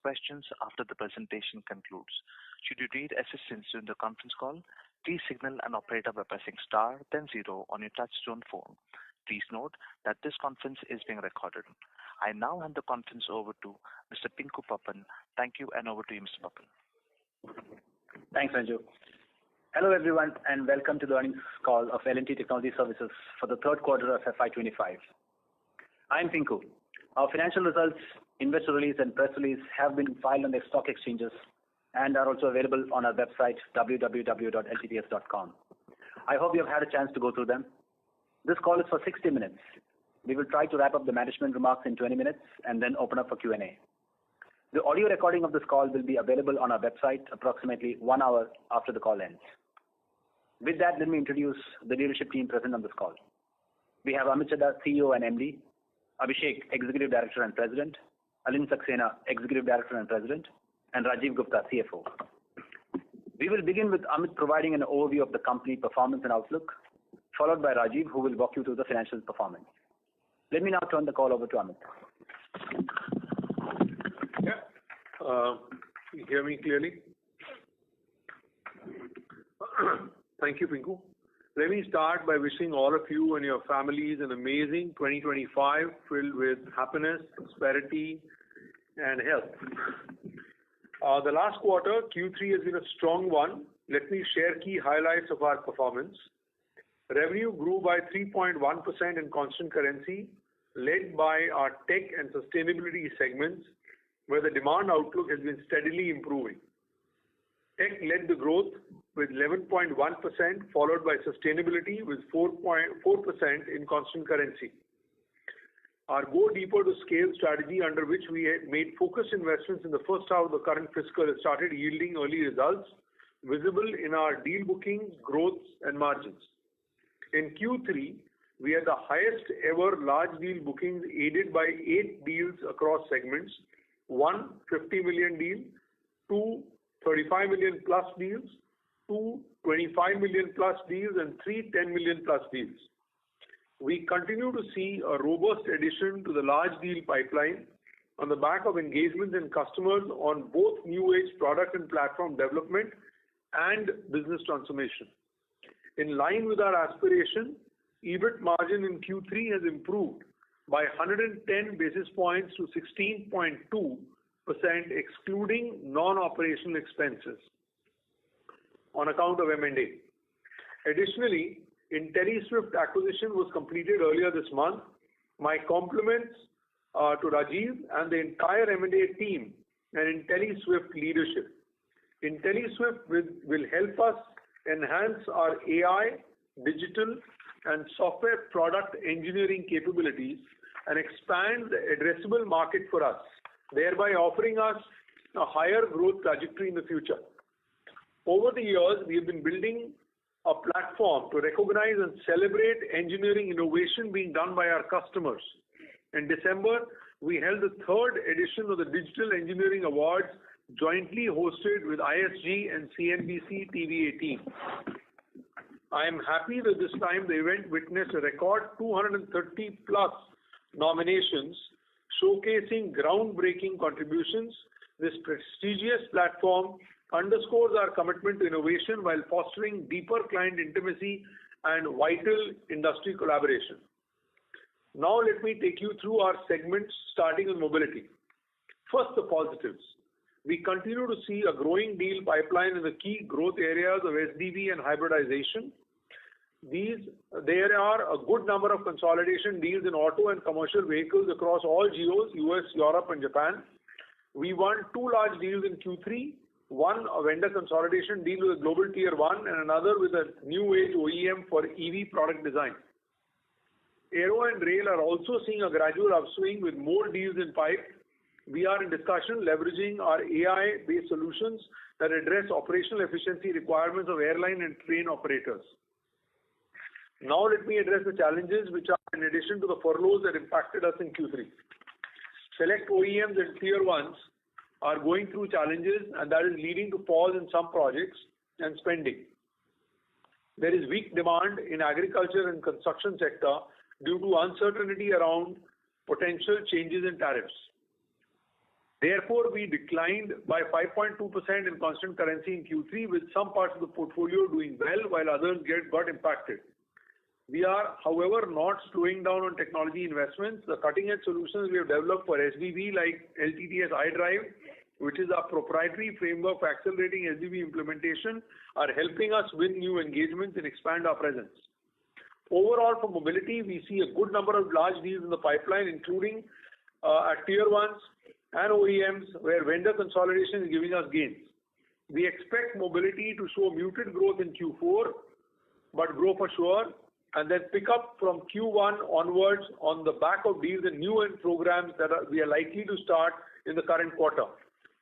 questions after the presentation concludes. Should you need assistance during the conference call, please signal an operator by pressing star, then 0 on your touch-tone phone. Please note that this conference is being recorded. I now hand the conference over to Mr. Pinku Pappan. Thank you, and over to you, Mr. Pappan. Thanks, Anju. Hello, everyone, and welcome to the earnings call of L&T Technology Services for the third quarter of FY25. I am Pinku. Our financial results, investor release, and press release have been filed on the stock exchanges and are also available on our website, www.ltts.com. I hope you have had a chance to go through them. This call is for 60 minutes. We will try to wrap up the management remarks in 20 minutes and then open up for Q&A. The audio recording of this call will be available on our website approximately 1 hour after the call ends. With that, let me introduce the leadership team present on this call. We have Amit Chadha, CEO and MD, Abhishek, Executive Director and President, Alind Saxena, Executive Director and President, and Rajiv Gupta, CFO. We will begin with Amit providing an overview of the company performance and outlook, followed by Rajiv, who will walk you through the financial performance. Let me now turn the call over to Amit. You hear me clearly? Thank you, Pinku. Let me start by wishing all of you and your families an amazing 2025 filled with happiness, prosperity, and health. The last quarter, Q3, has been a strong one. Let me share key highlights of our performance. Revenue grew by 3.1% in constant currency, led by our tech and sustainability segments, where the demand outlook has been steadily improving. Tech led the growth with 11.1%, followed by sustainability with 4.4% in constant currency. Our Go Deeper to Scale strategy, under which we had made focused investments in the first half of the current fiscal, has started yielding early results, visible in our deal bookings, growth, and margins. In Q3, we had the highest ever large deal bookings, aided by 8 deals across segments: 1 50 million deal, 2 35 million plus deals, 2 25 million plus deals, and 3 10 million plus deals. We continue to see a robust addition to the large deal pipeline on the back of engagements in customers on both new age product and platform development and business transformation. In line with our aspiration, EBIT margin in Q3 has improved by 110 basis points to 16.2%, excluding non-operational expenses on account of M&A. Additionally, IntelliSwift acquisition was completed earlier this month. My compliments to Rajiv and the entire M&A team and IntelliSwift leadership. IntelliSwift will help us enhance our AI, digital, and software product engineering capabilities and expand the addressable market for us, thereby offering us a higher growth trajectory in the future. Over the years, we have been building a platform to recognize and celebrate engineering innovation being done by our customers. In December, we held the 3rd edition of the Digital Engineering Awards, jointly hosted with ISG and CNBC TV 18. I am happy that this time the event witnessed a record 230 plus nominations showcasing groundbreaking contributions. This prestigious platform underscores our commitment to innovation while fostering deeper client intimacy and vital industry collaboration. Now let me take you through our segments, starting with mobility. First, the positives. We continue to see a growing deal pipeline in the key growth areas of SDV and hybridization. There are a good number of consolidation deals in auto and commercial vehicles across all geos, US, Europe, and Japan. We won 2 large deals in Q3, one a vendor consolidation deal with a global tier 1 and another with a new age OEM for EV product design. Aero and rail are also seeing a gradual upswing with more deals in pipe. We are in discussion leveraging our AI-based solutions that address operational efficiency requirements of airline and train operators. Now let me address the challenges which are in addition to the furloughs that impacted us in Q3. Select OEMs and tier 1s are going through challenges, and that is leading to pause in some projects and spending. There is weak demand in agriculture and construction sector due to uncertainty around potential changes in tariffs. Therefore, we declined by 5.2% in constant currency in Q3, with some parts of the portfolio doing well while others got impacted. We are, however, not slowing down on technology investments. The cutting-edge solutions we have developed for SDV like LTTS iDrive, which is our proprietary framework for accelerating SDV implementation, are helping us win new engagements and expand our presence. Overall, for mobility, we see a good number of large deals in the pipeline, including at Tier 1s and OEMs, where vendor consolidation is giving us gains. We expect mobility to show muted growth in Q4, but grow for sure, and then pick up from Q1 onwards on the back of deals and new end programs that we are likely to start in the current quarter.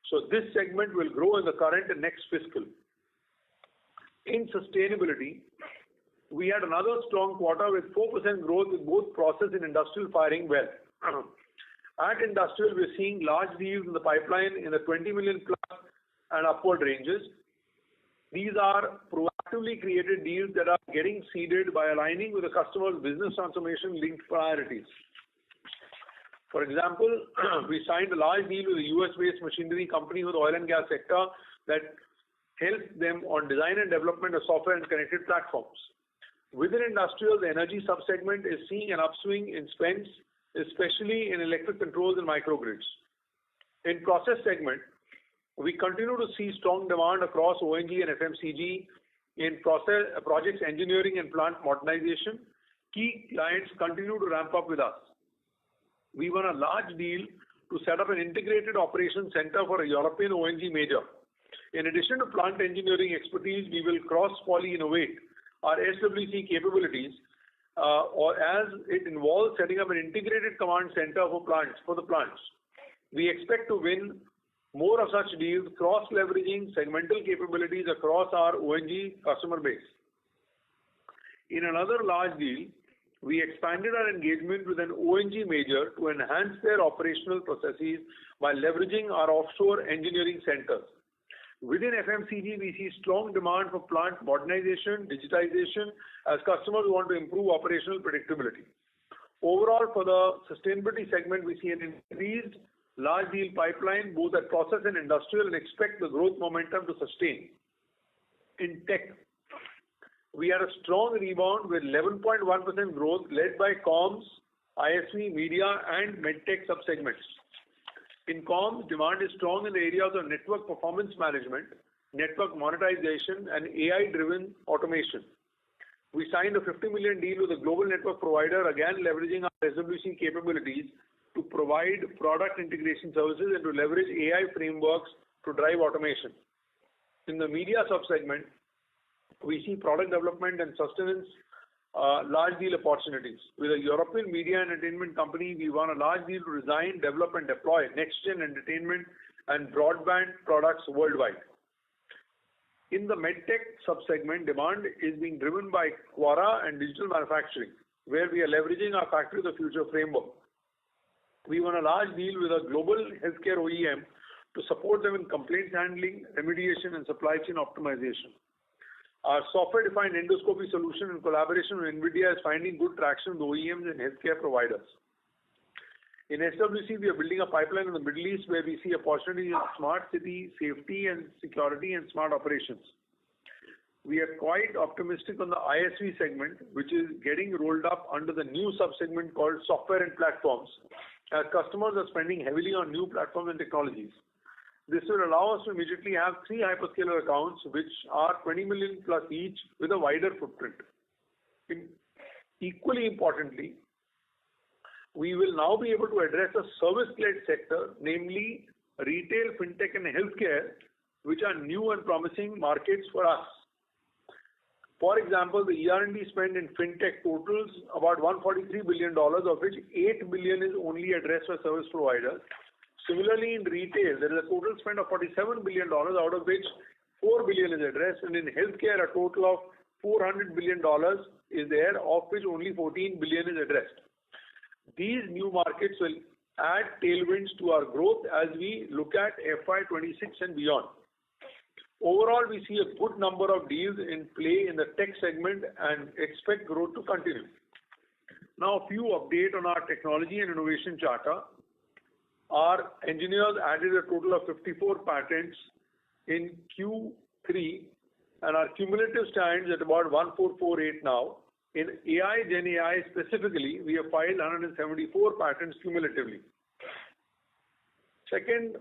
So this segment will grow in the current and next fiscal. In sustainability, we had another strong quarter with 4% growth in both process and industrial firing well. At industrial, we're seeing large deals in the pipeline in the 20 million plus and upward ranges. These are proactively created deals that are getting seeded by aligning with the customer's business transformation linked priorities. For example, we signed a large deal with a US-based machinery company with the oil and gas sector that helps them on design and development of software and connected platforms. Within industrial, the energy subsegment is seeing an upswing in spends, especially in electric controls and microgrids. In process segment, we continue to see strong demand across ONG and FMCG in projects engineering and plant modernization. Key clients continue to ramp up with us. We won a large deal to set up an integrated operations center for a European ONG major. In addition to plant engineering expertise, we will cross-poly innovate our SWC capabilities, or as it involves setting up an integrated command center for the plants. We expect to win more of such deals, cross-leveraging segmental capabilities across our ONG customer base. In another large deal, we expanded our engagement with an ONG major to enhance their operational processes by leveraging our offshore engineering centers. Within FMCG, we see strong demand for plant modernization, digitization, as customers want to improve operational predictability. Overall, for the sustainability segment, we see an increased large deal pipeline, both at process and industrial, and expect the growth momentum to sustain. In tech, we had a strong rebound with 11.1% growth led by comms, ISV, media, and medtech subsegments. In comms, demand is strong in the areas of network performance management, network monetization, and AI-driven automation. We signed a 50 million deal with a global network provider, again leveraging our SWC capabilities to provide product integration services and to leverage AI frameworks to drive automation. In the media subsegment, we see product development and sustenance large deal opportunities. With a European media and entertainment company, we won a large deal to design, develop, and deploy next-gen entertainment and broadband products worldwide. In the medtech subsegment, demand is being driven by Quora and digital manufacturing, where we are leveraging our Factory of the Future framework. We won a large deal with a global healthcare OEM to support them in complaints handling, remediation, and supply chain optimization. Our software-defined endoscopy solution in collaboration with NVIDIA is finding good traction with OEMs and healthcare providers. In SWC, we are building a pipeline in the Middle East where we see opportunities in smart city, safety and security, and smart operations. We are quite optimistic on the ISV segment, which is getting rolled up under the new subsegment called software and platforms, as customers are spending heavily on new platforms and technologies. This will allow us to immediately have 3 hyperscaler accounts, which are 20 million plus each, with a wider footprint. Equally importantly, we will now be able to address a service-led sector, namely retail, fintech, and healthcare, which are new and promising markets for us. For example, the ER&D spend in fintech totals about $143 billion, of which $8 billion is only addressed by service providers. Similarly, in retail, there is a total spend of $47 billion, out of which $4 billion is addressed, and in healthcare, a total of $400 billion is there, of which only $14 billion is addressed. These new markets will add tailwinds to our growth as we look at FY26 and beyond. Overall, we see a good number of deals in play in the tech segment and expect growth to continue. Now, a few updates on our technology and innovation charter. our engineers added a total of 54 patents in Q3, and our cumulative stands at about 1448 now. In AI, Gen AI specifically, we have filed 174 patents cumulatively. Second,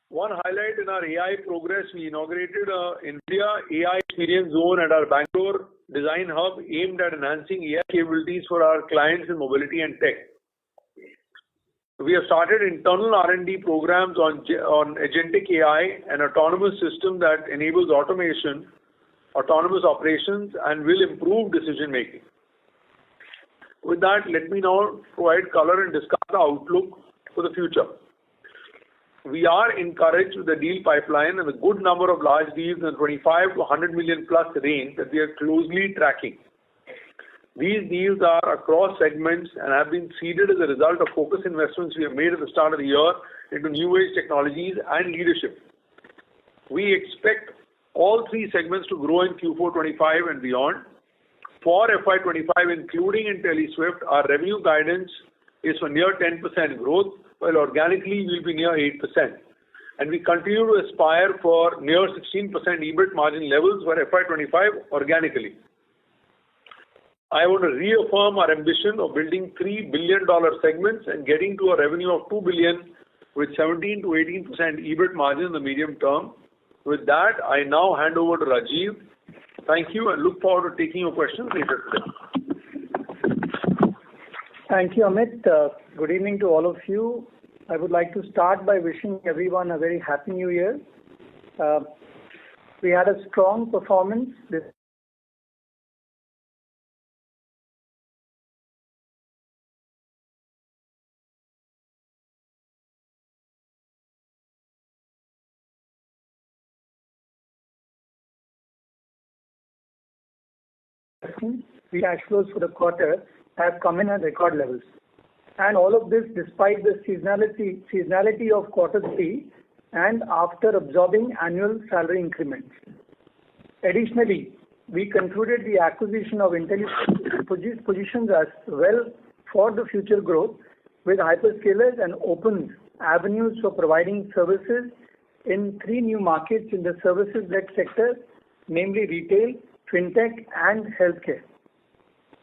one highlight in our AI progress, we inaugurated a India AI Experience Zone at our Bangalore Design Hub aimed at enhancing AI capabilities for our clients in mobility and tech. We have started internal R&D programs on agentic AI, an autonomous system that enables automation, autonomous operations, and will improve decision making. With that, let me now provide color and discuss the outlook for the future. We are encouraged with the deal pipeline and a good number of large deals in the 25 to 100 million plus range that we are closely tracking. These deals are across segments and have been seeded as a result of focus investments we have made at the start of the year into new age technologies and leadership. We expect all three segments to grow in Q4 25 and beyond. For FY25, including IntelliSwift, our revenue guidance is for near 10% growth, while organically we will be near 8%. And we continue to aspire for near 16% EBIT margin levels for FY25 organically. I want to reaffirm our ambition of building $3 billion segments and getting to a revenue of $2 billion with 17 to 18% EBIT margin in the medium term. With that, I now hand over to Rajiv. Thank you and look forward to taking your questions later today. Thank you, Amit. Good evening to all of you. I would like to start by wishing everyone a very happy new year. We had a strong performance this free cash flows for the quarter have come in at record levels. And all of this despite the seasonality of quarter three and after absorbing annual salary increments. Additionally, we concluded the acquisition of IntelliSwift positions us well for the future growth with hyperscalers and opens avenues for providing services in three new markets in the services-led sector, namely retail, fintech, and healthcare.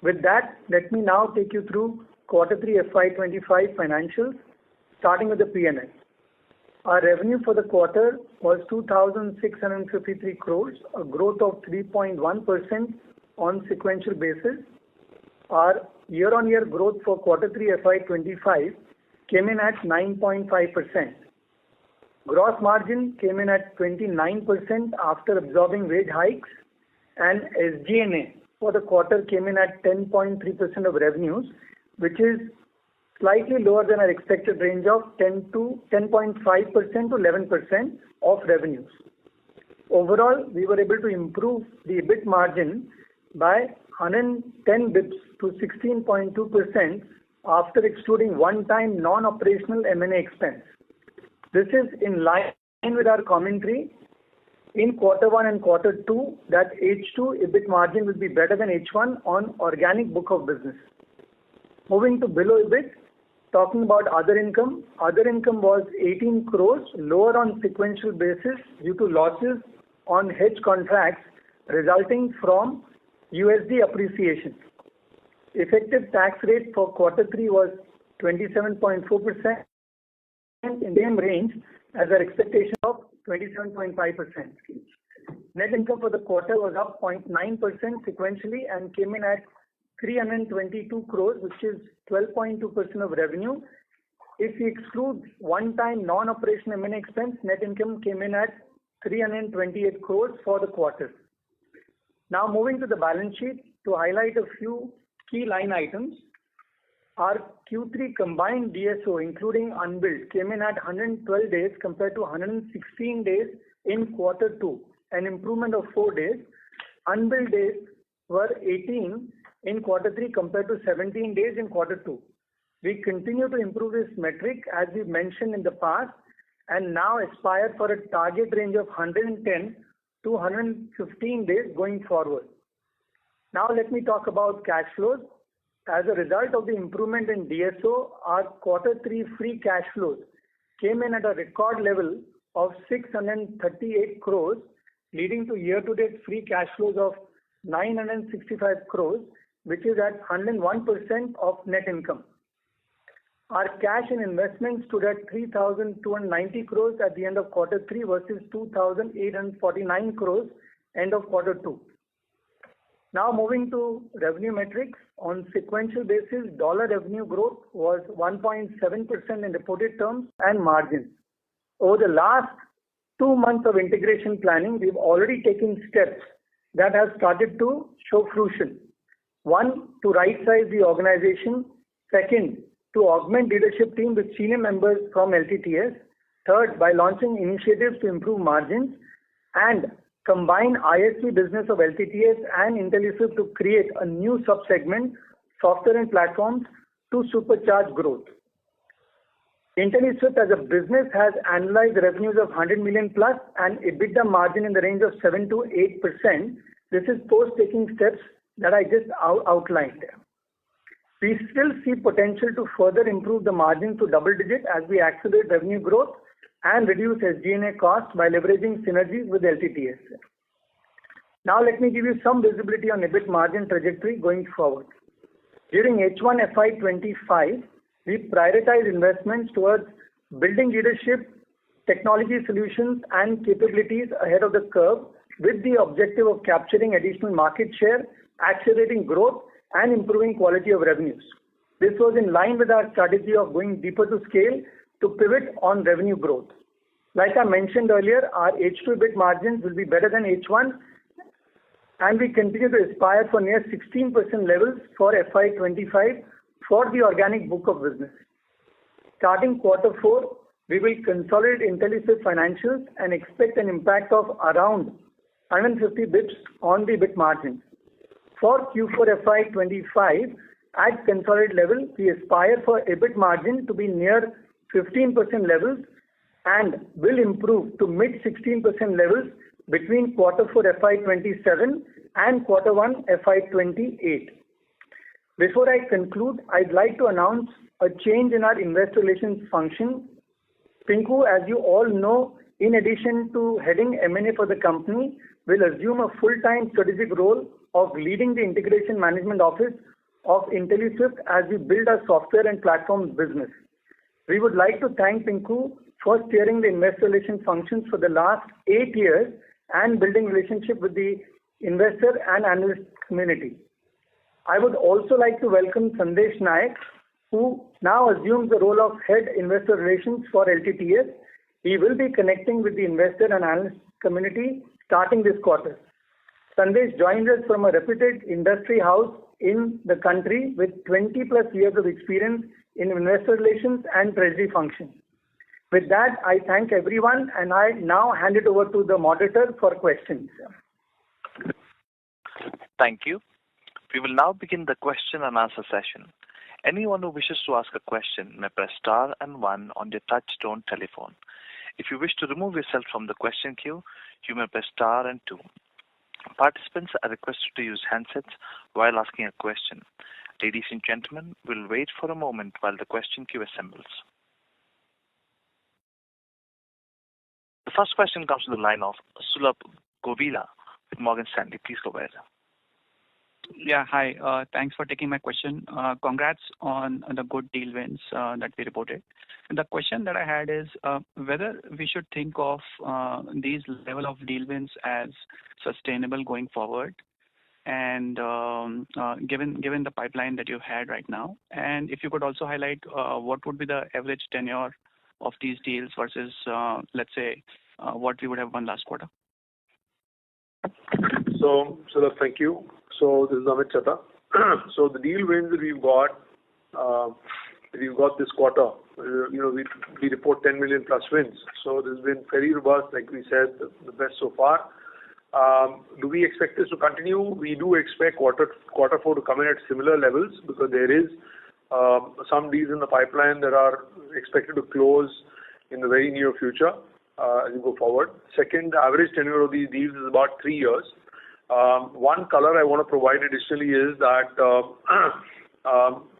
With that, let me now take you through Q3 FY25 financials, starting with the P&L. Our revenue for the quarter was 2,653 crores, a growth of 3.1% on sequential basis. Our year-on-year growth for Q3 FY25 came in at 9.5%. Gross margin came in at 29% after absorbing wage hikes, and SG&A for the quarter came in at 10.3% of revenues, which is slightly lower than our expected range of 10.5% to 11% of revenues. Overall, we were able to improve the EBIT margin by 110 bps to 16.2% after excluding one-time non-operational M&A expense. This is in line with our commentary in Q1 and Q2 that H2 EBIT margin will be better than H1 on organic book of business. Moving to below EBIT, talking about other income was 18 crores, lower on sequential basis due to losses on hedge contracts resulting from USD appreciation. Effective tax rate for Q3 was 27.4%, in the same range as our expectation of 27.5%. Net income for the quarter was up 0.9% sequentially and came in at 322 crores, which is 12.2% of revenue. If we exclude one-time non-operational M&A expense, net income came in at 328 crores for the quarter. Now moving to the balance sheet to highlight a few key line items. Our Q3 combined DSO, including unbilled, came in at 112 days compared to 116 days in Q2, an improvement of 4 days. Unbilled days were 18 in Q3 compared to 17 days in Q2. We continue to improve this metric as we mentioned in the past and now aspire for a target range of 110 to 115 days going forward. Now let me talk about cash flows. As a result of the improvement in DSO, our Q3 free cash flows came in at a record level of 638 crores, leading to year-to-date free cash flows of 965 crores, which is at 101% of net income. Our cash and investments stood at 3,290 crores at the end of quarter 3 versus 2,849 crores end of quarter 2. Now moving to revenue metrics. On sequential basis, dollar revenue growth was 1.7% in reported terms and margins. Over the last 2 months of integration planning, we've already taken steps that have started to show fruition. 1, to right-size the organization. 2nd, to augment leadership team with senior members from LTTS. 3rd, by launching initiatives to improve margins and combine ISV business of LTTS and Intelliswift to create a new sub-segment, software and platforms, to supercharge growth. Intelliswift as a business has annualized revenues of 100 million plus and EBITDA margin in the range of 7 to 8%. This is post taking steps that I just outlined. We still see potential to further improve the margin to double digit as we accelerate revenue growth and reduce SG&A costs by leveraging synergies with LTTS. Now let me give you some visibility on EBIT margin trajectory going forward. During H1 FY25, we prioritize investments towards building leadership, technology solutions and capabilities ahead of the curve with the objective of capturing additional market share, accelerating growth and improving quality of revenues. This was in line with our strategy of going deeper to scale to pivot on revenue growth. Like I mentioned earlier, our H2 EBIT margins will be better than H1 and we continue to aspire for near 16% levels for FY25 for the organic book of business. Starting quarter 4, we will consolidate Intelliswift financials and expect an impact of around 150 bps on the EBIT margin. For Q4 FY25, at consolidated level, we aspire for EBIT margin to be near 15% levels and will improve to mid 16% levels between quarter 4 FY27 and quarter 1 FY28. Before I conclude, I'd like to announce a change in our investor relations function. Pinku, as you all know, in addition to heading M&A for the company, will assume a full-time strategic role of leading the integration management office of Intelliswift as we build our software and platforms business. We would like to thank Pinku for steering the investor relations functions for the last 8 years and building relationship with the investor and analyst community. I would also like to welcome Sandesh Naik, who now assumes the role of Head Investor Relations for LTTS. He will be connecting with the investor and analyst community starting this quarter. Sandesh joins us from a reputed industry house in the country with 20 plus years of experience in investor relations and treasury functions. With that, I thank everyone and I now hand it over to the moderator for questions. Thank you. We will now begin the question and answer session. Anyone who wishes to ask a question may press star and 1 on your touch-tone telephone. If you wish to remove yourself from the question queue, you may press star and 2. Participants are requested to use handsets while asking a question. Ladies and gentlemen, we'll wait for a moment while the question queue assembles. The first question comes to the line of Sulabh Govila with Morgan Stanley. Please go ahead. Yeah, hi. Thanks for taking my question. Congrats on the good deal wins that we reported. The question that I had is whether we should think of these level of deal wins as sustainable going forward, and given the pipeline that you had right now, and if you could also highlight what would be the average tenure of these deals versus, let's say, what we would have won last quarter. So thank you. So this is Amit Chata. So the deal wins that we've got this quarter, we report 10 million plus wins. So this has been very robust, like we said, the best so far. Do we expect this to continue? We do expect quarter 4 to come in at similar levels because there is some deals in the pipeline that are expected to close in the very near future as we go forward. Second, the average tenure of these deals is about 3 years. One color I want to provide additionally is that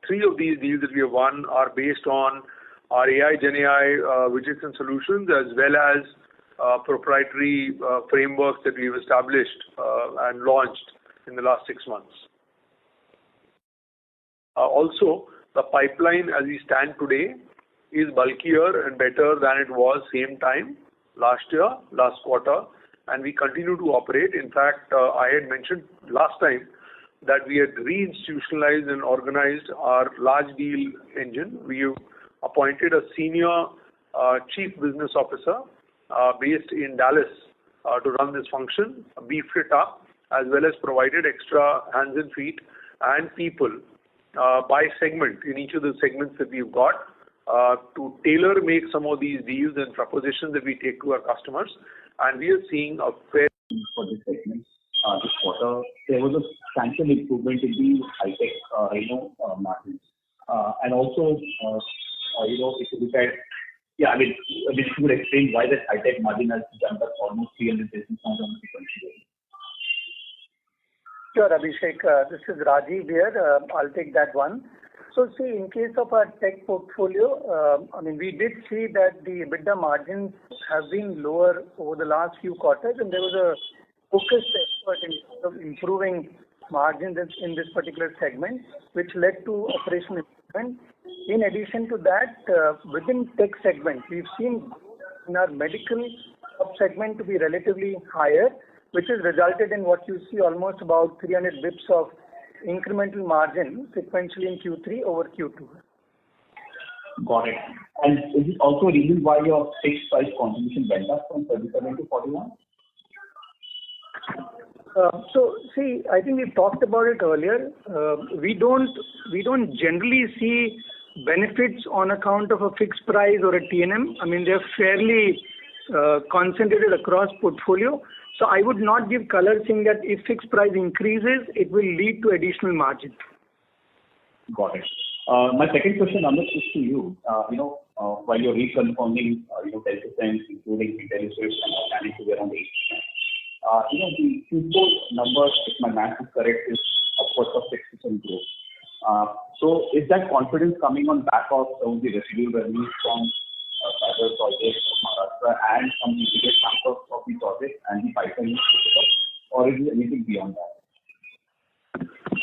3 of these deals that we have won are based on our AI, Gen AI widgets and solutions, as well as proprietary frameworks that we've established and launched in the last 6 months. Also, the pipeline as we stand today is bulkier and better than it was same time last year, last quarter, and we continue to operate. In fact, I had mentioned last time that we had re-institutionalized and organized our large deal engine. We have appointed a senior chief business officer based in Dallas to run this function, beefed it up, as well as provided extra hands and feet and people by segment in each of the segments that we've got to tailor make some of these deals and propositions that we take to our customers. And we are seeing a fair for this segment this quarter. There was a substantial improvement in the high-tech margins, and also if you look at if you could explain why that high-tech margin has jumped up almost 300 basis points on the sequential basis. Sure, Abhishek. This is Rajiv here. I'll take that one. So see, in case of our tech portfolio, we did see that the EBITDA margins have been lower over the last few quarters, and there was a focused effort in terms of improving margins in this particular segment, which led to operational improvement. In addition to that, within tech segment, we've seen in our medical sub-segment to be relatively higher, which has resulted in what you see almost about 300 bips of incremental margin sequentially in Q3 over Q2. Got it. And is it also a reason why your fixed price contribution went up from 37 to 41? So see, I think we've talked about it earlier. We don't generally see benefits on account of a fixed price or a T&M. They're fairly concentrated across portfolio. So I would not give color saying that if fixed price increases, it will lead to additional margin. Got it. My second question, Amit, is to you. While you're reconfirming 10%, including IntelliSwift and organic to be around 8%. The Q4 number, if my math is correct, is upwards of 6% growth. So is that confidence coming on back of some of the residual revenues from cyber projects of Maharashtra and some immediate sample of the project and the pipeline, or is it anything beyond that?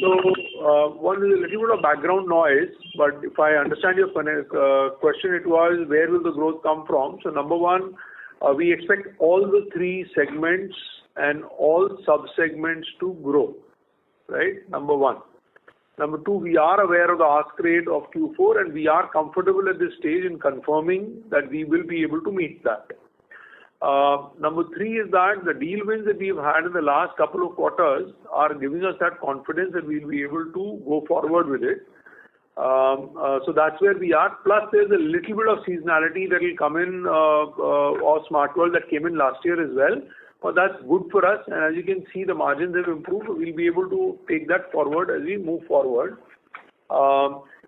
So one is a little bit of background noise, but if I understand your question, it was where will the growth come from? So number one, we expect all the three segments and all sub-segments to grow, right? Number one. Number two, we are aware of the ask rate of Q4 and we are comfortable at this stage in confirming that we will be able to meet that. Number three is that the deal wins that we've had in the last couple of quarters are giving us that confidence that we'll be able to go forward with it. So that's where we are. Plus, there's a little bit of seasonality that will come in of Smart World that came in last year as well. But that's good for us. And as you can see, the margins have improved. We'll be able to take that forward as we move forward.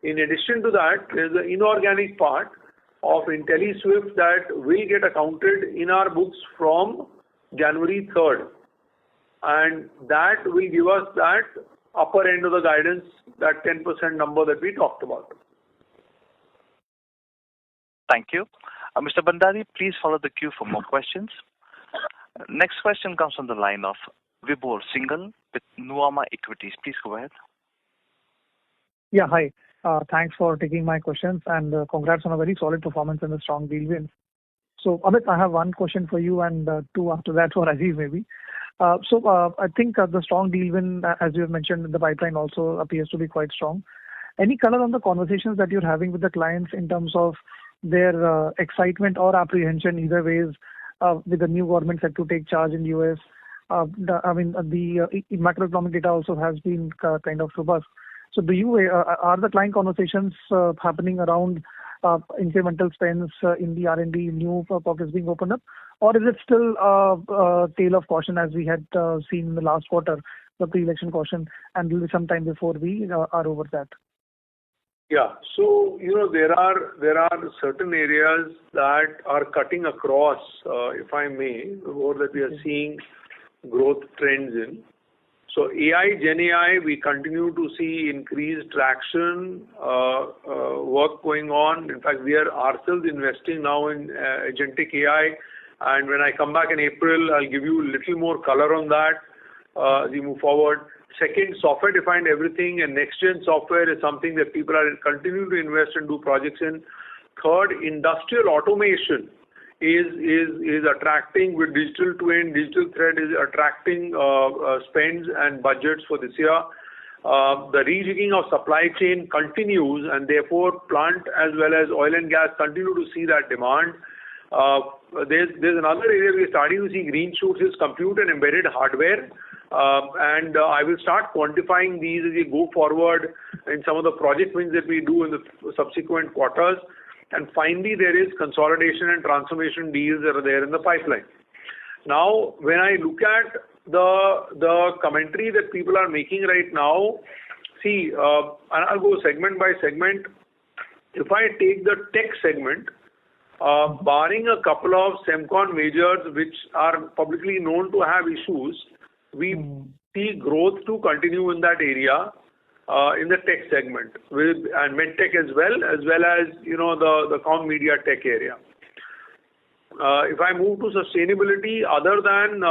In addition to that, there's the inorganic part of IntelliSwift that will get accounted in our books from January 3rd. And that will give us that upper end of the guidance, that 10% number that we talked about. Thank you. Mr. Bandari, please follow the queue for more questions. Next question comes from the line of Vibhor Singhal with Nuvama Equities. Please go ahead. Yeah, hi. Thanks for taking my questions and congrats on a very solid performance and a strong deal win. So, Amit, I have one question for you and two after that for Rajiv maybe. So I think the strong deal win, as you have mentioned, the pipeline also appears to be quite strong. Any color on the conversations that you're having with the clients in terms of their excitement or apprehension either ways with the new government set to take charge in the US? The macroeconomic data also has been kind of robust. So are the client conversations happening around incremental spends in the R&D, new pockets being opened up? Or is it still a tale of caution as we had seen in the last quarter, the pre-election caution, and will be some time before we are over that? Yeah. So, there are certain areas that are cutting across, if I may, or that we are seeing growth trends in. So AI, Gen AI, we continue to see increased traction, work going on. In fact, we are ourselves investing now in agentic AI. And when I come back in April, I'll give you a little more color on that as we move forward. Second, software-defined everything and next-gen software is something that people are continuing to invest and do projects in. Third, industrial automation is attracting with digital twin, digital thread is attracting spends and budgets for this year. The rejigging of supply chain continues, and therefore plant as well as oil and gas continue to see that demand. There's another area we're starting to see green shoots is compute and embedded hardware. And I will start quantifying these as we go forward in some of the project wins that we do in the subsequent quarters. And finally, there is consolidation and transformation deals that are there in the pipeline. Now, when I look at the commentary that people are making right now, see, and I'll go segment by segment. If I take the tech segment, barring a couple of Semcon majors which are publicly known to have issues, we see growth to continue in that area. In the tech segment and medtech as well as the comm media tech area. If I move to sustainability, other than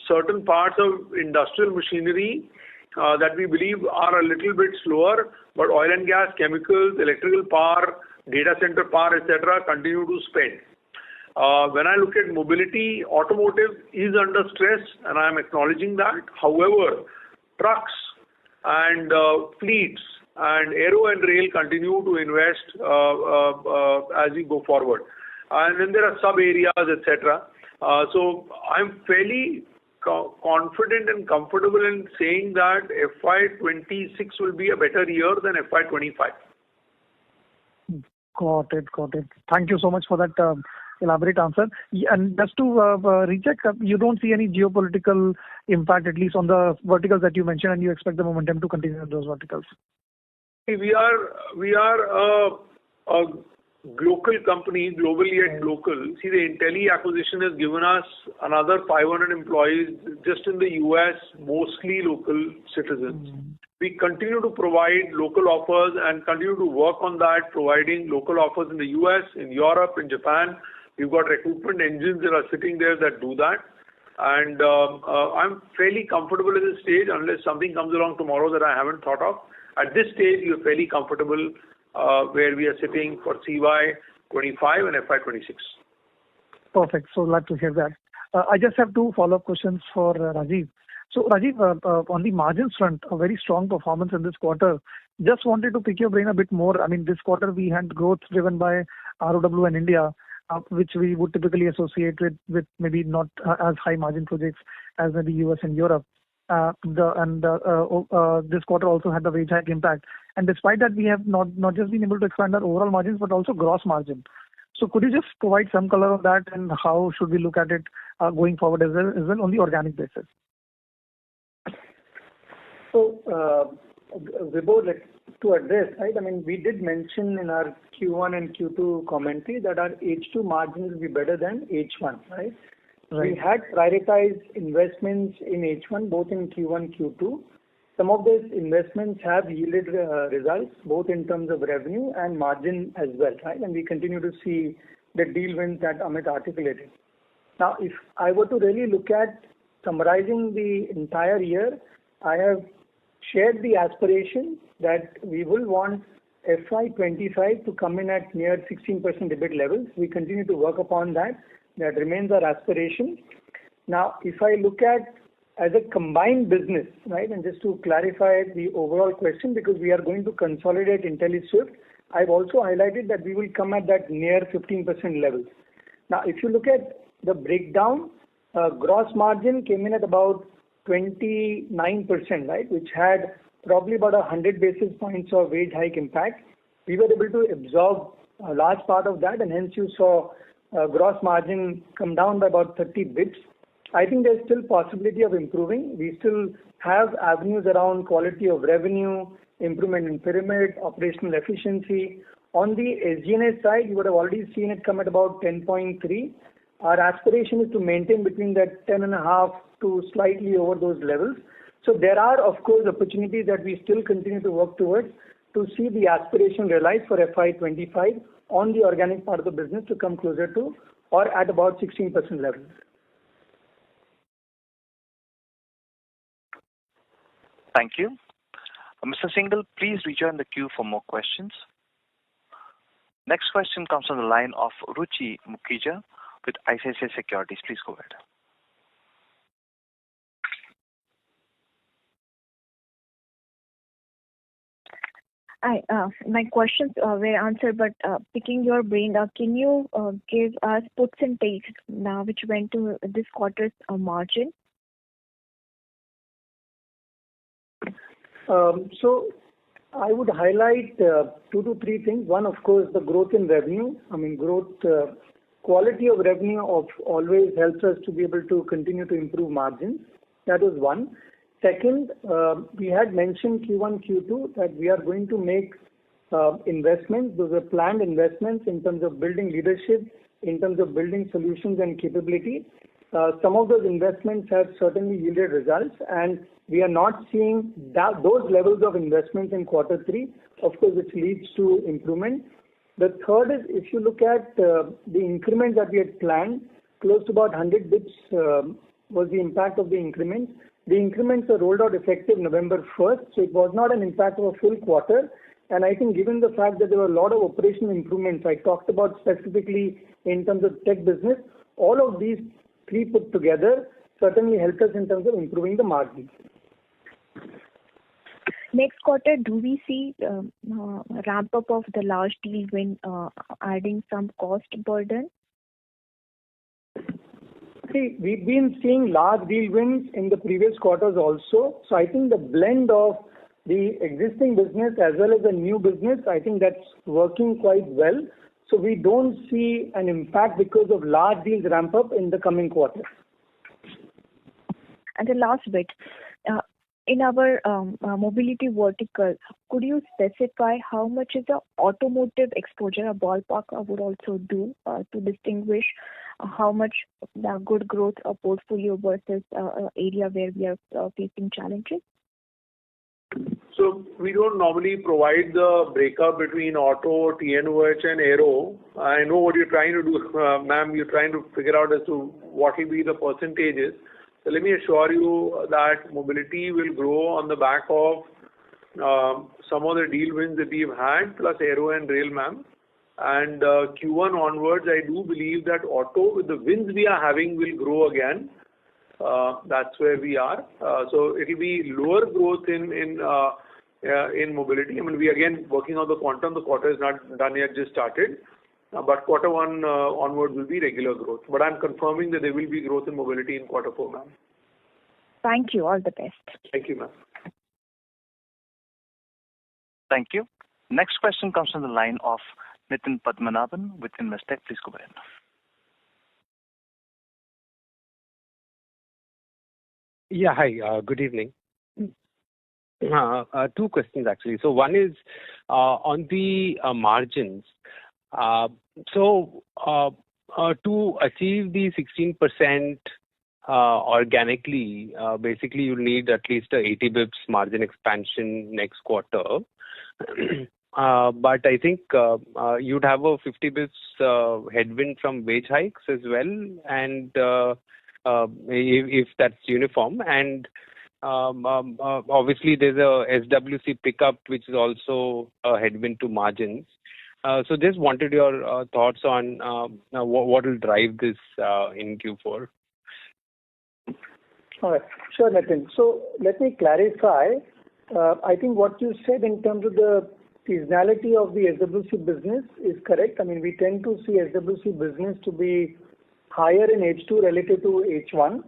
certain parts of industrial machinery that we believe are a little bit slower, but oil and gas, chemicals, electrical power, data center power, etc., continue to spend. When I look at mobility, automotive is under stress, and I am acknowledging that. However, trucks and fleets and aero and rail continue to invest as we go forward. And then there are sub areas, etc. So I'm fairly confident and comfortable in saying that FY26 will be a better year than FY25. Got it. Thank you so much for that elaborate answer. And just to recheck, you don't see any geopolitical impact, at least on the verticals that you mentioned, and you expect the momentum to continue in those verticals? We are a local company, globally yet local. See, the Intelli acquisition has given us another 500 employees just in the US, mostly local citizens. We continue to provide local offers and continue to work on that, providing local offers in the US, in Europe, in Japan. We've got recruitment engines that are sitting there that do that. And I'm fairly comfortable at this stage, unless something comes along tomorrow that I haven't thought of. At this stage, we are fairly comfortable where we are sitting for CY25 and FY26. Perfect. So glad to hear that. I just have two follow-up questions for Rajiv. So Rajiv, on the margins front, a very strong performance in this quarter. Just wanted to pick your brain a bit more. I mean, this quarter we had growth driven by ROW and India, which we would typically associate with maybe not as high margin projects as maybe US and Europe. This quarter also had the wage hike impact. And despite that, we have not just been able to expand our overall margins, but also gross margin. So could you just provide some color on that, and how should we look at it going forward as well on the organic basis? So, Vibhor, to address, right, I mean, we did mention in our Q1 and Q2 commentary that our H2 margins will be better than H1, right? We had prioritized investments in H1, both in Q1, Q2. Some of those investments have yielded results, both in terms of revenue and margin as well, right? And we continue to see the deal wins that Amit articulated. Now, if I were to really look at summarizing the entire year, I have shared the aspiration that we will want FY25 to come in at near 16% EBIT levels. We continue to work upon that. That remains our aspiration. Now, if I look at as a combined business, right, and just to clarify the overall question, because we are going to consolidate IntelliSwift, I've also highlighted that we will come at that near 15% levels. Now, if you look at the breakdown, gross margin came in at about 29%, right, which had probably about 100 basis points of wage hike impact. We were able to absorb a large part of that, and hence you saw gross margin come down by about 30 bits. I think there's still possibility of improving. We still have avenues around quality of revenue, improvement in pyramid, operational efficiency. On the SG&A side, you would have already seen it come at about 10.3. Our aspiration is to maintain between that 10.5 to slightly over those levels. So there are, of course, opportunities that we still continue to work towards to see the aspiration realized for FY25 on the organic part of the business to come closer to or at about 16% level. Thank you. Mr. Singhal, please rejoin the queue for more questions. Next question comes from the line of Ruchi Mukhija with ICICI Securities. Please go ahead. My questions were answered, but picking your brain, can you give us puts and takes now which went to this quarter's margin? So I would highlight 2 to 3 things. One, of course, the growth in revenue. Quality of revenue always helps us to be able to continue to improve margins. That was one. Second, we had mentioned Q1, Q2 that we are going to make investments. Those are planned investments in terms of building leadership, in terms of building solutions and capability. Some of those investments have certainly yielded results, and we are not seeing those levels of investments in quarter 3, of course, which leads to improvement. The third is, if you look at the increments that we had planned, close to about 100 bits was the impact of the increments. The increments are rolled out effective November 1st, so it was not an impact of a full quarter. And I think given the fact that there were a lot of operational improvements I talked about specifically in terms of tech business, all of these 3 put together certainly helped us in terms of improving the margins. Next quarter, do we see ramp up of the large deal win adding some cost burden? See, we've been seeing large deal wins in the previous quarters also. So I think the blend of the existing business as well as the new business, I think that's working quite well. So we don't see an impact because of large deals ramp up in the coming quarter. And the last bit, in our mobility vertical, could you specify how much is the automotive exposure? A ballpark I would also do to distinguish how much the good growth portfolio versus area where we are facing challenges. So we don't normally provide the breakup between auto, TNOH and aero. I know what you're trying to do, ma'am. You're trying to figure out as to what will be the percentages. So let me assure you that mobility will grow on the back of some of the deal wins that we've had, plus aero and rail, ma'am. And Q1 onwards, I do believe that auto, with the wins we are having, will grow again. That's where we are. So it will be lower growth in mobility. I mean, we again working on the quantum. The quarter is not done yet, just started. But quarter 1 onwards will be regular growth. But I'm confirming that there will be growth in mobility in quarter 4, ma'am. Thank you. All the best. Thank you, ma'am. Thank you. Next question comes from the line of Nitin Padmanabhan with Investec. Please go ahead. Yeah, hi. Good evening. 2 questions actually. So one is on the margins. So to achieve the 16% organically, basically you need at least a 80 bips margin expansion next quarter. But I think you'd have a 50 bips headwind from wage hikes as well, and if that's uniform, and obviously there's a SWC pickup which is also a headwind to margins. So just wanted your thoughts on what will drive this in Q4. All right. Sure, Nitin. So let me clarify. I think what you said in terms of the seasonality of the SWC business is correct. I mean, we tend to see SWC business to be higher in H2 relative to H1.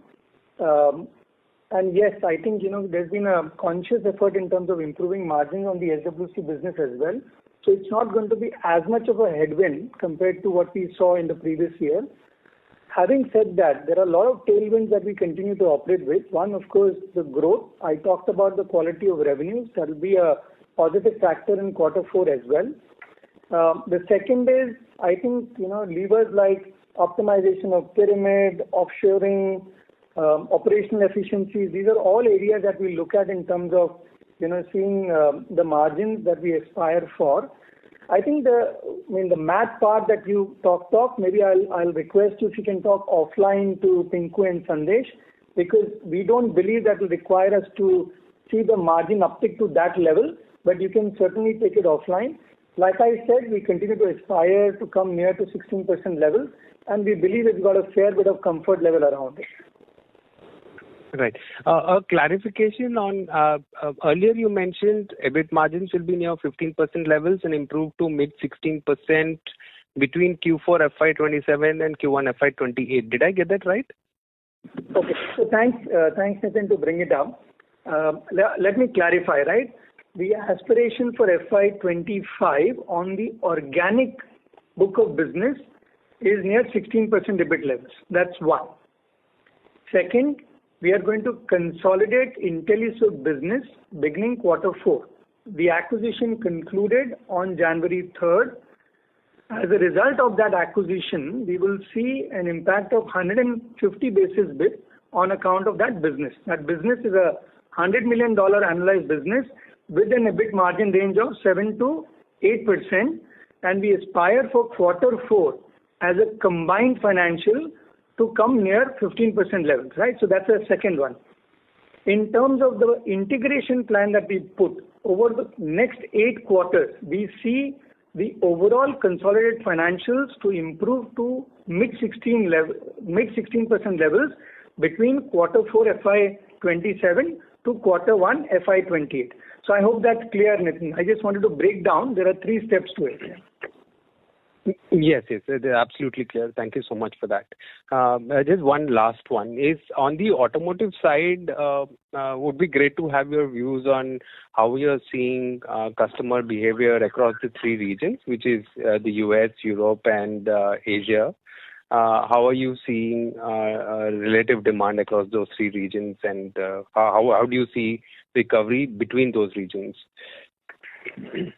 And yes, I think, there's been a conscious effort in terms of improving margin on the SWC business as well. So it's not going to be as much of a headwind compared to what we saw in the previous year. Having said that, there are a lot of tailwinds that we continue to operate with. One, of course, the growth. I talked about the quality of revenues. That will be a positive factor in quarter 4 as well. The second is, I think, levers like optimization of pyramid, offshoring, operational efficiencies. These are all areas that we look at in terms of, seeing the margins that we aspire for. I think the math part that you talk, maybe I'll request you if you can talk offline to Pinku and Sandesh, because we don't believe that will require us to see the margin uptick to that level, but you can certainly take it offline. Like I said, we continue to aspire to come near to 16% level, and we believe it's got a fair bit of comfort level around it. Right. A clarification on earlier you mentioned EBIT margins will be near 15% levels and improve to mid 16% between Q4 FY27 and Q1 FY28. Did I get that right? Okay. So thanks Nitin, to bring it up. Let me clarify, right? The aspiration for FY25 on the organic book of business is near 16% EBIT levels. That's one. Second, we are going to consolidate IntelliSwift business beginning Q4. The acquisition concluded on January 3rd. As a result of that acquisition, we will see an impact of 150 basis points on account of that business. That business is a $100 million annualized business with an EBIT margin range of 7 to 8%, and we aspire for Q4 as a combined financial to come near 15% levels, right? So that's the second one. In terms of the integration plan that we put over the next 8 quarters, we see the overall consolidated financials to improve to mid 16% levels between Q4 FY27 to Q1 FY28. So I hope that's clear, Nitin. I just wanted to break down. There are 3 steps to it. Yes, they're absolutely clear. Thank you so much for that. Just one last one is on the automotive side. Would be great to have your views on how you're seeing customer behavior across the 3 regions, which is the US, Europe, and Asia. How are you seeing relative demand across those 3 regions, and how do you see recovery between those regions?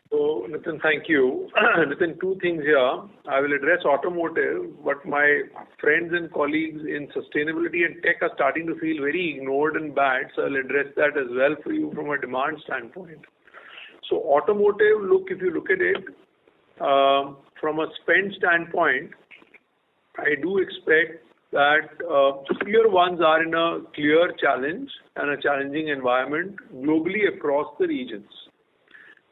So, Nitin, thank you. Nitin, 2 things here. I will address automotive, but my friends and colleagues in sustainability and tech are starting to feel very ignored and bad, so I'll address that as well for you from a demand standpoint. So, automotive, if you look at it from a spend standpoint, I do expect that tier ones are in a clear challenge and a challenging environment globally across the regions.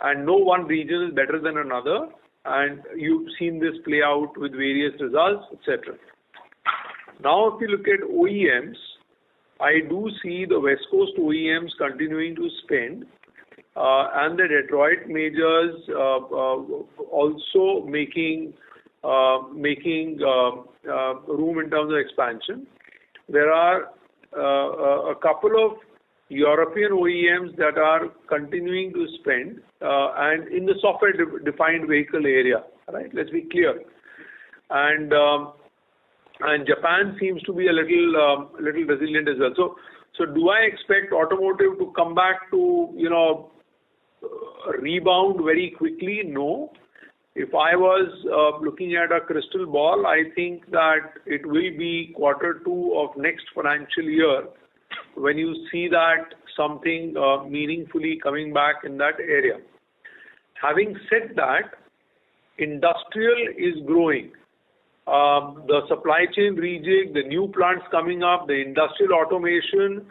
And no one region is better than another, and you've seen this play out with various results, etc. Now, if you look at OEMs, I do see the West Coast OEMs continuing to spend, and the Detroit majors also making room in terms of expansion. There are a couple of European OEMs that are continuing to spend, and in the software-defined vehicle area, right? Let's be clear. And Japan seems to be a little resilient as well. So do I expect automotive to come back to rebound very quickly? No. If I was looking at a crystal ball, I think that it will be Q2 of next financial year when you see that something meaningfully coming back in that area. Having said that, industrial is growing. The supply chain rejig, the new plants coming up, the industrial automation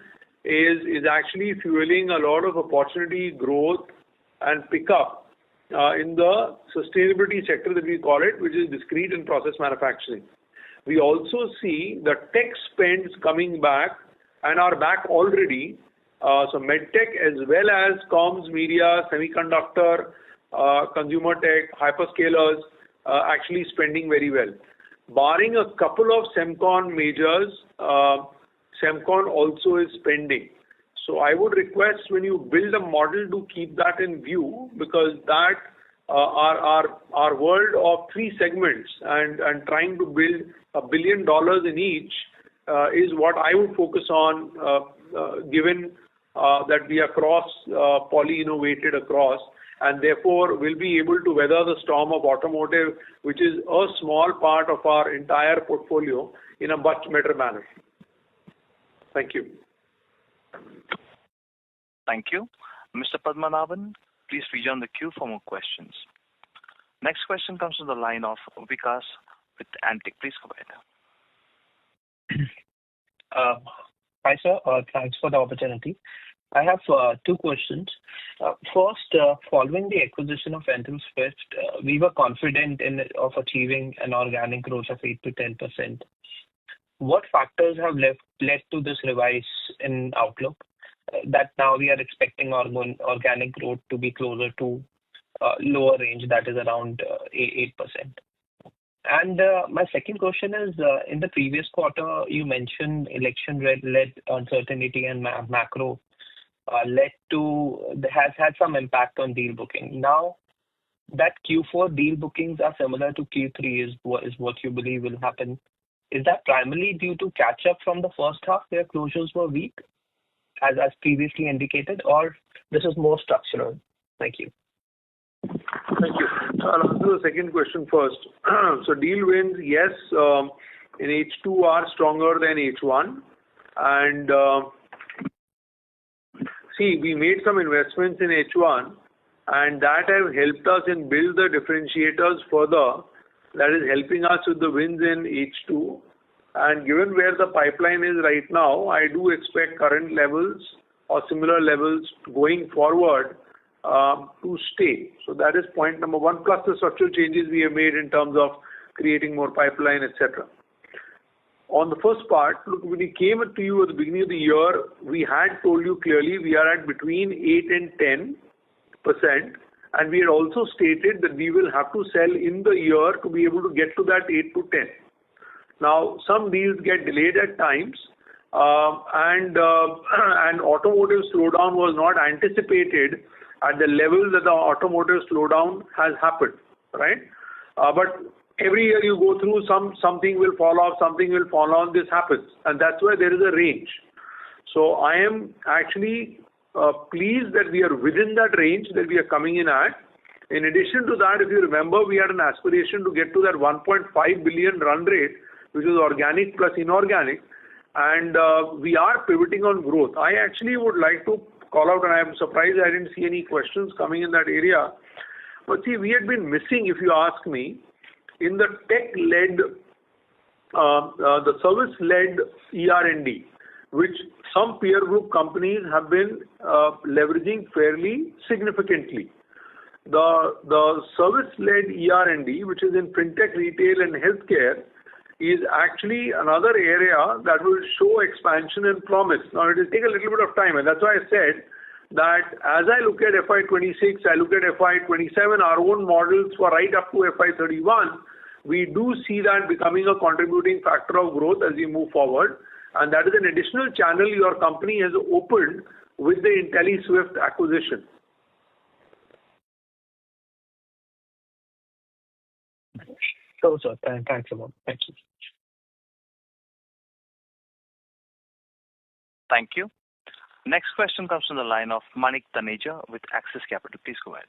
is actually fueling a lot of opportunity growth and pickup in the sustainability sector that we call it, which is discrete and process manufacturing. We also see the tech spends coming back and are back already. So medtech as well as comms, media, semiconductor, consumer tech, hyperscalers actually spending very well. Barring a couple of Semcon majors, Semcon also is spending. So I would request when you build a model to keep that in view, because that our world of 3 segments and trying to build $1 billion in each is what I would focus on, given that we are poly-innovated across, and therefore will be able to weather the storm of automotive, which is a small part of our entire portfolio, in a much better manner. Thank you. Thank you. Mr. Padmanabhan, please rejoin the queue for more questions. Next question comes from the line of Vikas with Antique. Please go ahead. Hi, sir. Thanks for the opportunity. I have two questions. First, following the acquisition of L&T Swift, we were confident of achieving an organic growth of 8 to 10%. What factors have led to this revise in outlook that now we are expecting our organic growth to be closer to lower range, that is around 8%? And my second question is, in the previous quarter, you mentioned election-led uncertainty and macro has had some impact on deal booking. Now that Q4 deal bookings are similar to Q3 is what you believe will happen. Is that primarily due to catch up from the first half where closures were weak, as previously indicated, or this is more structural? Thank you. Thank you. I'll answer the second question first. So deal wins, yes, in H2 are stronger than H1. And we made some investments in H1, and that have helped us in build the differentiators further. That is helping us with the wins in H2. And given where the pipeline is right now, I do expect current levels or similar levels going forward to stay. So that is point number one, plus the structural changes we have made in terms of creating more pipeline, etc. On the first part, look, when we came to you at the beginning of the year, we had told you clearly we are at between 8 and 10%, and we had also stated that we will have to sell in the year to be able to get to that 8 to 10. Now, some deals get delayed at times, and automotive slowdown was not anticipated at the level that the automotive slowdown has happened, right? But every year you go through, something will fall off, something will fall on, this happens. And that's why there is a range. So I am actually pleased that we are within that range that we are coming in at. In addition to that, if you remember, we had an aspiration to get to that 1.5 billion run rate, which is organic plus inorganic. And we are pivoting on growth. I actually would like to call out, and I am surprised I didn't see any questions coming in that area. But see, we had been missing, if you ask me, in the tech-led, the service-led ER&D, which some peer group companies have been leveraging fairly significantly. The service-led ER&D, which is in fintech, retail, and healthcare, is actually another area that will show expansion and promise. Now, it will take a little bit of time, and that's why I said that as I look at FY26, I look at FY27, our own models for right up to FY31, we do see that becoming a contributing factor of growth as we move forward. And that is an additional channel your company has opened with the IntelliSwift acquisition. So, sir, thanks a lot. Thank you. Thank you. Next question comes from the line of Manik Taneja with Axis Capital. Please go ahead.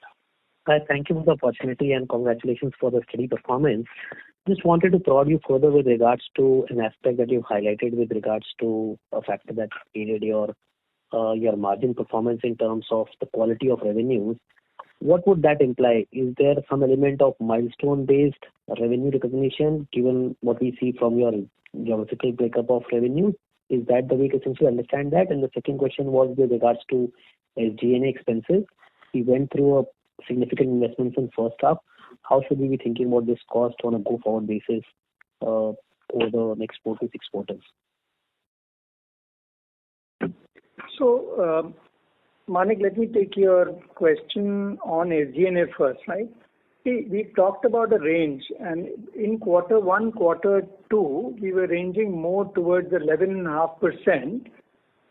Hi, thank you for the opportunity and congratulations for the steady performance. Just wanted to prod you further with regards to an aspect that you've highlighted with regards to a factor that aided your margin performance in terms of the quality of revenues. What would that imply? Is there some element of milestone-based revenue recognition given what we see from your geographical breakup of revenue? Is that the way to essentially understand that? And the second question was with regards to SG&A expenses. We went through a significant investments in first half. How should we be thinking about this cost on a go-forward basis over the next 4 to 6 quarters? So, Manik, let me take your question on SG&A first, right? See, we talked about the range, and in quarter 1, quarter 2, we were ranging more towards 11.5%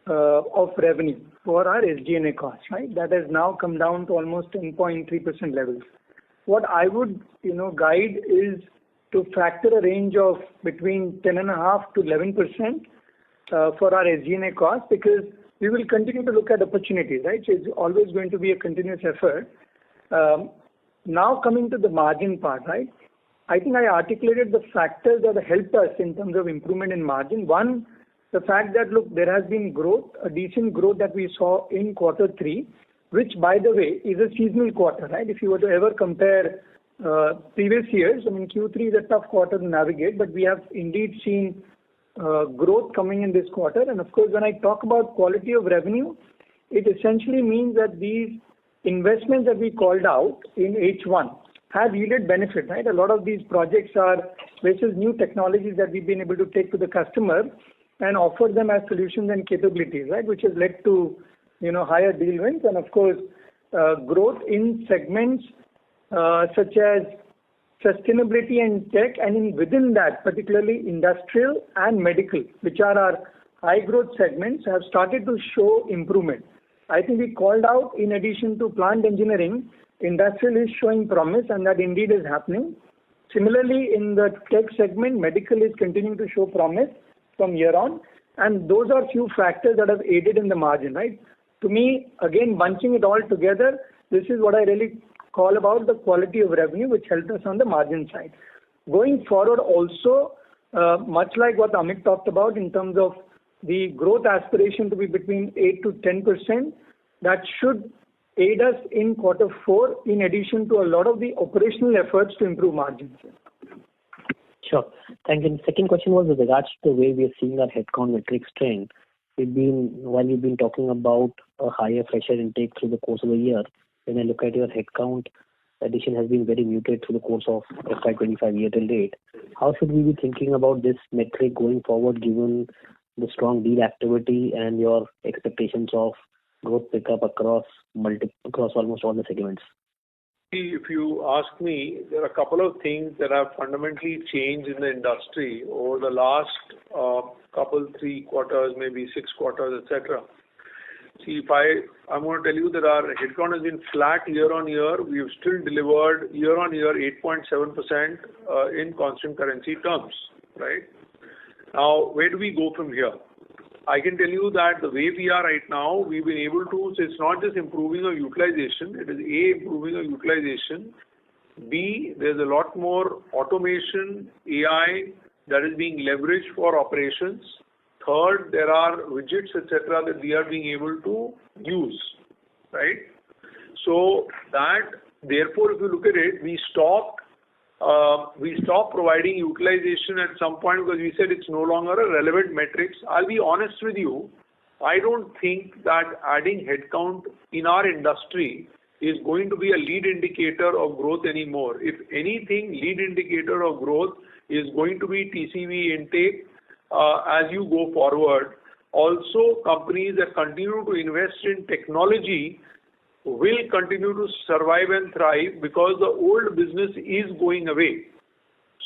of revenue for our SG&A costs, right? That has now come down to almost 10.3% levels. What I would, guide is to factor a range of between 10.5 to 11% for our SG&A costs, because we will continue to look at opportunities, right? So it's always going to be a continuous effort. Now coming to the margin part, right? I think I articulated the factors that helped us in terms of improvement in margin. One, the fact that, look, there has been growth, a decent growth that we saw in Q3, which, by the way, is a seasonal quarter, right? If you were to ever compare previous years, I mean, Q3 is a tough quarter to navigate, but we have indeed seen growth coming in this quarter. And of course, when I talk about quality of revenue, it essentially means that these investments that we called out in H1 have yielded benefit, right? A lot of these projects are basis new technologies that we've been able to take to the customer and offer them as solutions and capabilities, right? Which has led to, higher deal wins and of course, growth in segments such as sustainability and tech, and within that, particularly industrial and medical, which are our high growth segments, have started to show improvement. I think we called out, in addition to plant engineering, industrial is showing promise, and that indeed is happening. Similarly, in the tech segment, medical is continuing to show promise from year on, and those are few factors that have aided in the margin, right? To me, again, bunching it all together, this is what I really call about the quality of revenue, which helped us on the margin side. Going forward also, much like what Amit talked about in terms of the growth aspiration to be between 8 to 10%, that should aid us in Q4, in addition to a lot of the operational efforts to improve margins. Sure. Thank you. The second question was with regards to the way we are seeing our headcount metrics trend. While you've been talking about a higher fresher intake through the course of the year, when I look at your headcount addition has been very muted through the course of FY25 year till date. How should we be thinking about this metric going forward, given the strong deal activity and your expectations of growth pickup across almost all the segments? If you ask me, there are a couple of things that have fundamentally changed in the industry over the last 3 quarters, maybe 6 quarters, etc. See, I'm going to tell you that our headcount has been flat year on year. We've still delivered year on year 8.7% in constant currency terms, right? Now, where do we go from here? I can tell you that the way we are right now, we've been able to, so it's not just improving our utilization, it is A, improving our utilization, B, there's a lot more automation, AI that is being leveraged for operations. Third, there are widgets, etc., that we are being able to use, right? So that, therefore, if you look at it, we stopped providing utilization at some point because we said it's no longer a relevant metrics. I'll be honest with you, I don't think that adding headcount in our industry is going to be a lead indicator of growth anymore. If anything, lead indicator of growth is going to be TCV intake as you go forward. Also, companies that continue to invest in technology will continue to survive and thrive because the old business is going away.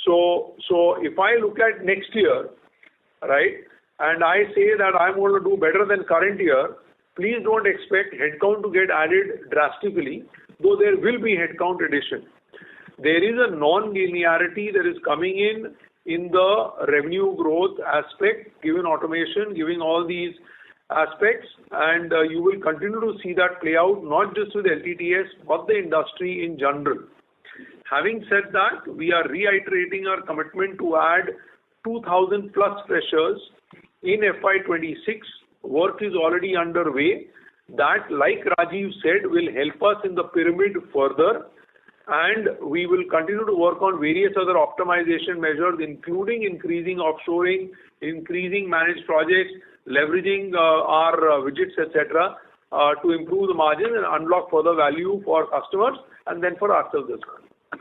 So if I look at next year, right, and I say that I'm going to do better than current year, please don't expect headcount to get added drastically, though there will be headcount addition. There is a non-linearity that is coming in the revenue growth aspect, given automation, giving all these aspects, and you will continue to see that play out, not just with LTTS, but the industry in general. Having said that, we are reiterating our commitment to add 2,000 plus freshers in FY26. Work is already underway. That, like Rajiv said, will help us in the pyramid further, and we will continue to work on various other optimization measures, including increasing offshoring, increasing managed projects, leveraging our widgets, etc., to improve the margin and unlock further value for customers and then for ourselves as well.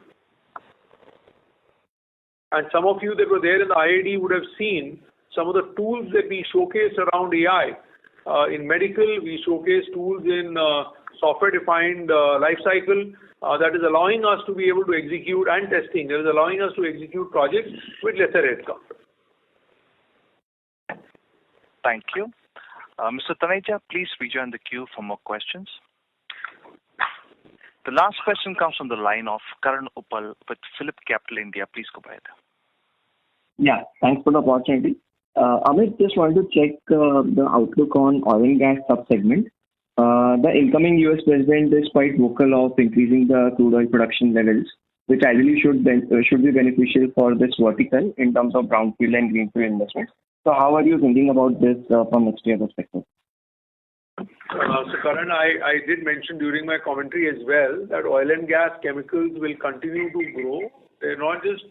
And some of you that were there in the IID would have seen some of the tools that we showcase around AI. In medical, we showcase tools in software-defined lifecycle that is allowing us to be able to execute, and testing that is allowing us to execute projects with lesser headcount. Thank you. Mr. Taneja, please rejoin the queue for more questions. The last question comes from the line of Karan Uppal with Phillip Capital India. Please go ahead. Yeah, thanks for the opportunity. Amit, just wanted to check the outlook on oil and gas subsegment. The incoming US president is quite vocal of increasing the crude oil production levels, which ideally should be beneficial for this vertical in terms of brownfield and greenfield investments. So how are you thinking about this from next year perspective? So Karan, I did mention during my commentary as well that oil and gas chemicals will continue to grow. They're not just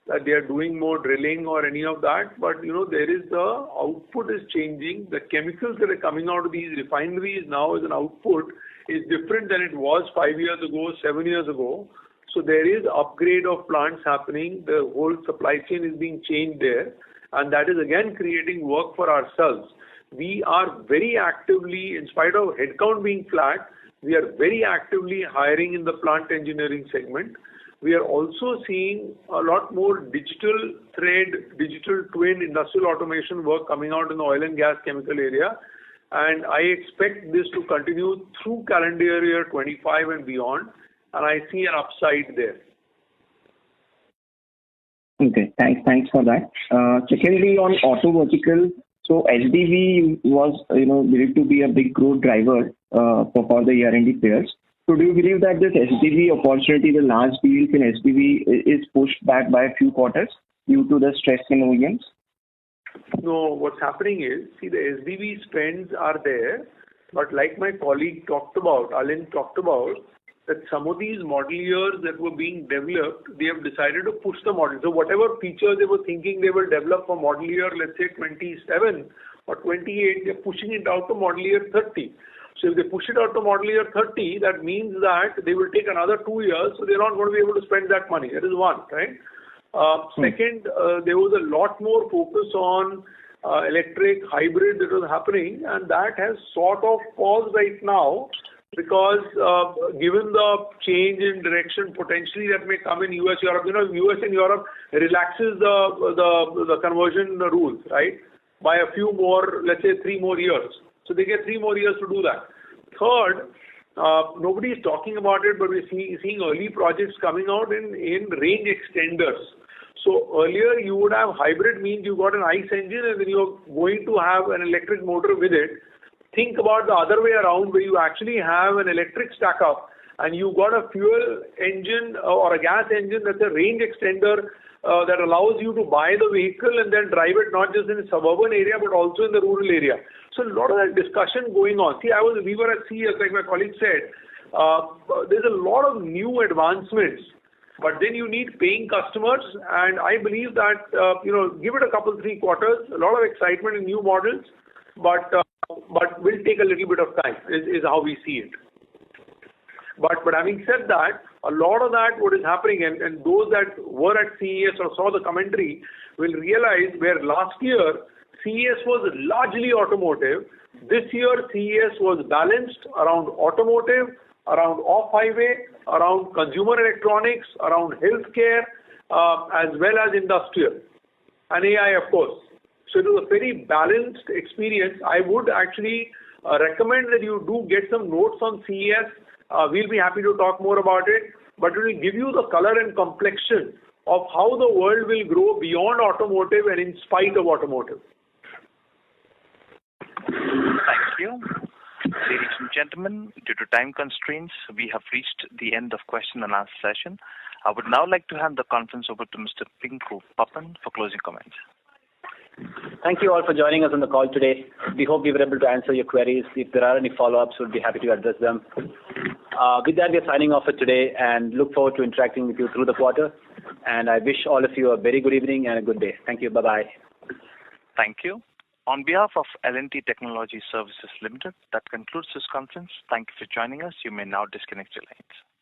that they are doing more drilling or any of that, but there is the output is changing. The chemicals that are coming out of these refineries now as an output is different than it was 5 years ago, 7 years ago. So there is upgrade of plants happening. The whole supply chain is being changed there, and that is again creating work for ourselves. We are very actively, in spite of headcount being flat, we are very actively hiring in the plant engineering segment. We are also seeing a lot more digital thread, digital twin, industrial automation work coming out in the oil and gas chemical area. And I expect this to continue through calendar year 25 and beyond. And I see an upside there. Okay, thanks for that. Secondly, on auto vertical, so HDV was believed to be a big growth driver for the R&D players. So do you believe that this SDV opportunity, the large deals in SDV, is pushed back by a few quarters due to the stress in OEMs? No, what's happening is, see, the SDV spends are there, but like my colleague talked about, Alin talked about, that some of these model years that were being developed, they have decided to push the model. So whatever features they were thinking they will develop for model year, let's say 27 or 28, they're pushing it out to model year 30. So if they push it out to model year 30, that means that they will take another 2 years, so they're not going to be able to spend that money. That is one, right? Second, there was a lot more focus on electric hybrid that was happening, and that has sort of paused right now because given the change in direction potentially that may come in US, Europe, US and Europe relaxes the conversion rules, right? By a few more, let's say 3 more years. So they get 3 more years to do that. Third, nobody is talking about it, but we're seeing early projects coming out in range extenders. So earlier you would have hybrid means you got an ICE engine and then you're going to have an electric motor with it. Think about the other way around where you actually have an electric stack up and you got a fuel engine or a gas engine that's a range extender that allows you to buy the vehicle and then drive it not just in the suburban area but also in the rural area. So a lot of that discussion going on. See, we were at CES, like my colleague said, there's a lot of new advancements, but then you need paying customers, and I believe that give it a couple 3 quarters, a lot of excitement in new models, but will take a little bit of time is how we see it. But having said that, a lot of that what is happening and those that were at CES or saw the commentary will realize where last year CES was largely automotive, this year CES was balanced around automotive, around off-highway, around consumer electronics, around healthcare, as well as industrial and AI, of course. So it was a very balanced experience. I would actually recommend that you do get some notes on CES. We'll be happy to talk more about it, but it will give you the color and complexion of how the world will grow beyond automotive and in spite of automotive. Thank you. Ladies and gentlemen, due to time constraints, we have reached the end of question and answer session. I would now like to hand the conference over to Mr. Pinku Pappan for closing comments. Thank you all for joining us on the call today. We hope we were able to answer your queries. If there are any follow-ups, we'll be happy to address them. With that, we are signing off for today and look forward to interacting with you through the quarter. And I wish all of you a very good evening and a good day. Thank you. Bye-bye. Thank you. On behalf of L&T Technology Services Limited, that concludes this conference. Thank you for joining us. You may now disconnect your lines.